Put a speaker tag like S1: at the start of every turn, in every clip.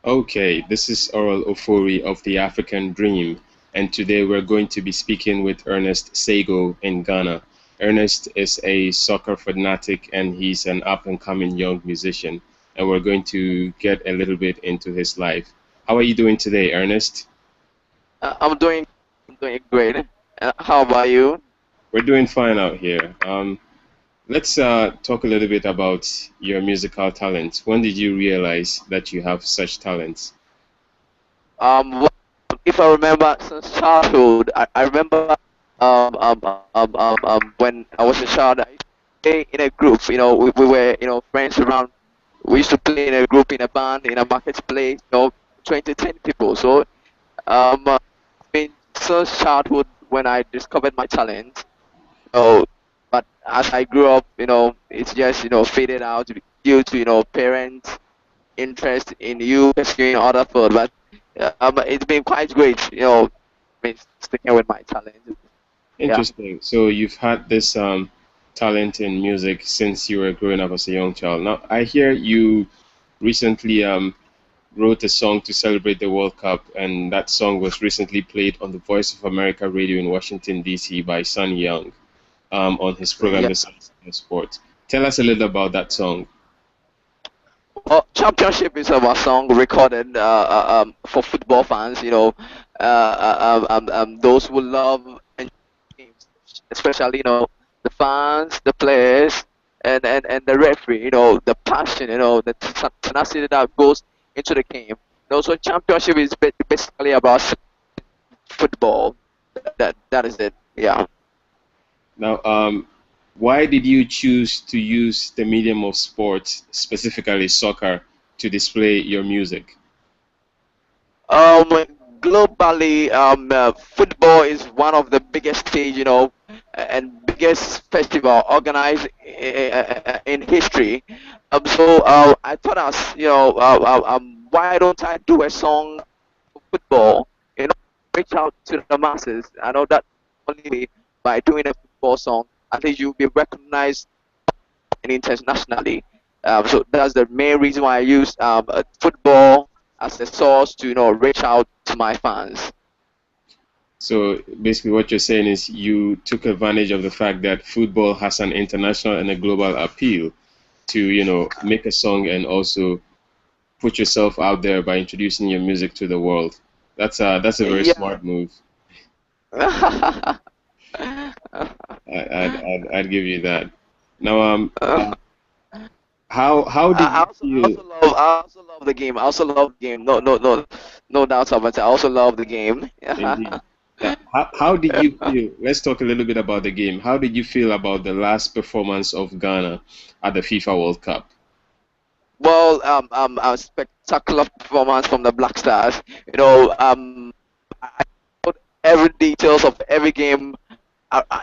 S1: Okay, this is Oral Ofori of the African Dream, and today we're going to be speaking with Ernest Sagoe in Ghana. Ernest is a soccer fanatic and he's an up-and-coming young musician, and we're going to get a little bit into his life. How are you doing today, Ernest?
S2: I'm doing great. How about you?
S1: We're doing fine out here. Let's talk a little bit about your musical talents. When did you realize that you have such talents?
S2: Well, if I remember since childhood, I remember when I was a child, I used to play in a group. We were friends around. We used to play in a group, in a band, in a marketplace. 20, 10 people. So I mean, since childhood when I discovered my talent. Oh, but as I grew up, it's just faded out due to parents' interest in you pursuing other field. But it's been quite great, sticking with my talent. Yeah.
S1: Interesting. So you've had this talent in music since you were growing up as a young child. Now, I hear you recently wrote a song to celebrate the World Cup, and that song was recently played on the Voice of America radio in Washington, D.C. by Sun Young on his program,
S2: Yeah.
S1: The Sun of Sport. Tell us a little about that song.
S2: Well, Championship is our song recorded for football fans. Those who love and games, especially the fans, the players, and the referee. The passion. The tenacity that goes into the game. So Championship is basically about football. That is it. Yeah.
S1: Now, why did you choose to use the medium of sports, specifically soccer, to display your music?
S2: Um, Globally, football is one of the biggest stage, and biggest festival organized in history. So I thought, why don't I do a song for football? Reach out to the masses. I know that only way by doing a football song, at least you'll be recognized and internationally. So that's the main reason why I use football as a source to reach out to my fans.
S1: So basically, what you're saying is you took advantage of the fact that football has an international and a global appeal to, make a song and also put yourself out there by introducing your music to the world. That's a very
S2: Yeah.
S1: smart move. I'd give you that. Now, how did you
S2: I
S1: feel?
S2: also love I also love the game. I also love the game. No doubt about it. I also love the game.
S1: Indeed. Now, how did you feel? Let's talk a little bit about the game. How did you feel about the last performance of Ghana at the FIFA World Cup?
S2: Well, a spectacular performance from the Black Stars. I put every details of every game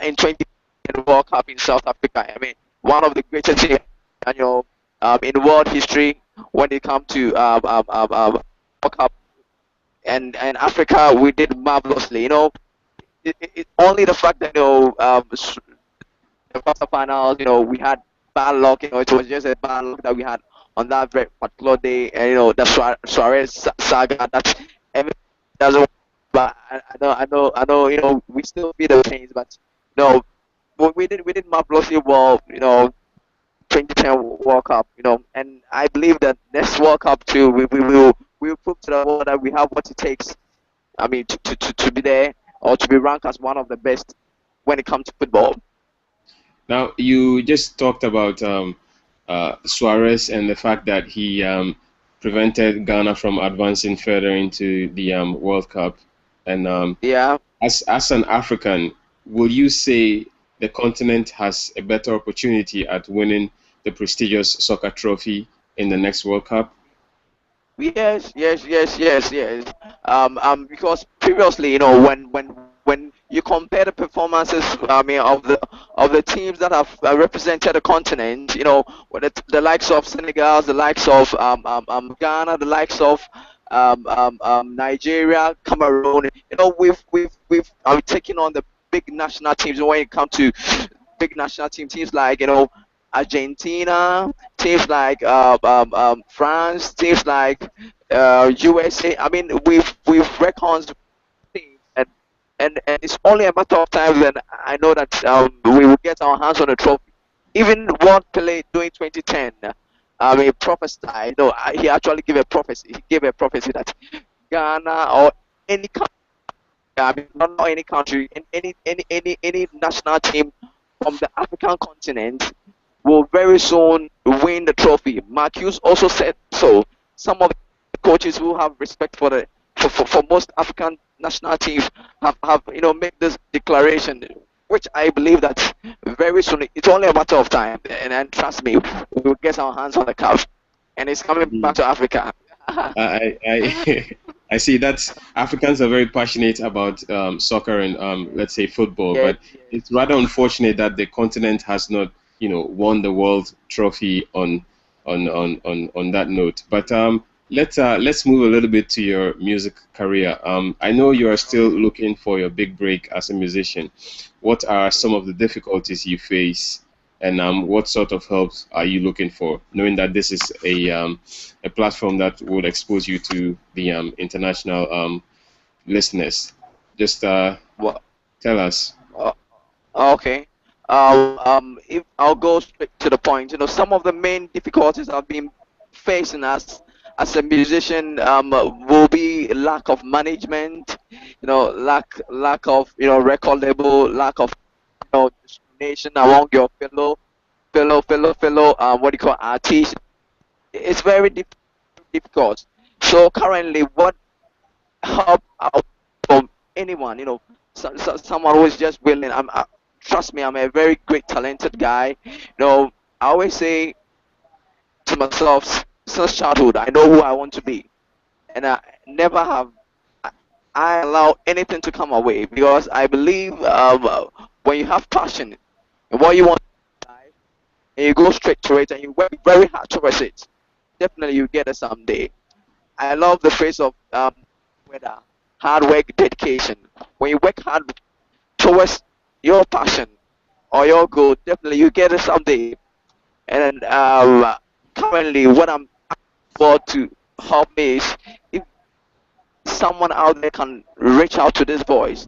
S2: in 20 World Cup in South Africa. I mean, one of the greatest teams, in world history when it comes to World Cup. And Africa, we did marvelously. Only the fact that the quarterfinals, we had bad luck. It was just a bad luck that we had on that very particular day. And the Suarez saga. That's everything doesn't. But I know. We still feel the pains, but no, we did marvelously well. 2010 World Cup. And I believe that next World Cup too, we will prove to the world that we have what it takes. I mean, to be there or to be ranked as one of the best when it comes to football.
S1: Now, you just talked about Suarez and the fact that he prevented Ghana from advancing further into the World Cup. And
S2: Yeah.
S1: as an African, will you say the continent has a better opportunity at winning the prestigious soccer trophy in the next World Cup?
S2: Yes, yes, yes, yes, yes. Because previously, when you compare the performances, I mean, of the teams that have represented the continent, with the likes of Senegal, the likes of Ghana, the likes of Nigeria, Cameroon, we've taken on the big national teams when it comes to big national teams like Argentina, teams like France, teams like USA. I mean, we've reckons teams, and it's only a matter of time. Then I know that we will get our hands on a trophy. Even what Pele doing 2010, he prophesied. No, he actually gave a prophecy. He gave a prophecy that Ghana or any country, I mean, not any country, any national team from the African continent will very soon win the trophy. Mark Hughes also said so. Some of the coaches who have respect for the for most African national teams have made this declaration, which I believe that very soon it's only a matter of time. And trust me, we will get our hands on the cup, and it's coming back to Africa.
S1: I I see that Africans are very passionate about soccer and let's say football,
S2: Yes,
S1: but it's rather unfortunate that the continent has not, won the world trophy on that note. But let's move a little bit to your music career. I know you are still looking for your big break as a musician. What are some of the difficulties you face, and what sort of help are you looking for, knowing that this is a platform that would expose you to the international listeners? Just
S2: well,
S1: tell us.
S2: uh, okay. If I'll go straight to the point, some of the main difficulties I've been facing as a musician will be lack of management, lack of record label, lack of discrimination among your fellow what do you call artists. It's very difficult. So currently, what help out from anyone, someone who is just willing. Trust me, I'm a very great talented guy. I always say to myself since childhood, I know who I want to be, and I never have I allow anything to come away because I believe when you have passion and what you want in life, and you go straight to it and you work very hard towards it, definitely you get it someday. I love the phrase of whether hard work, dedication. When you work hard towards your passion or your goal, definitely you get it someday. And currently, what I'm about to help me is if someone out there can reach out to this voice.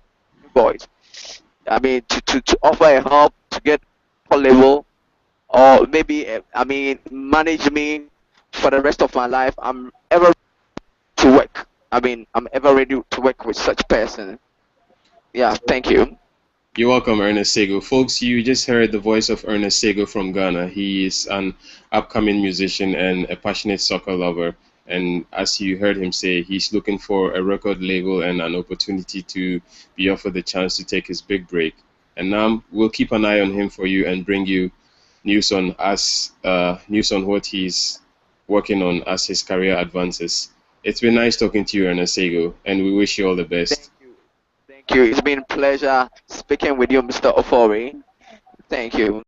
S2: I mean, to offer a help to get a level, or maybe manage me for the rest of my life. I'm ever to work. I mean, I'm ever ready to work with such person. Yeah, thank you.
S1: You're welcome, Ernest Sagoe. Folks, you just heard the voice of Ernest Sagoe from Ghana. He is an upcoming musician and a passionate soccer lover. And as you heard him say, he's looking for a record label and an opportunity to be offered the chance to take his big break. And now we'll keep an eye on him for you and bring you news on what he's working on as his career advances. It's been nice talking to you, Ernest Sagoe, and we wish you all the
S2: Thank
S1: best.
S2: you. Thank you. It's been a pleasure speaking with you, Mr. Ofori. Thank you.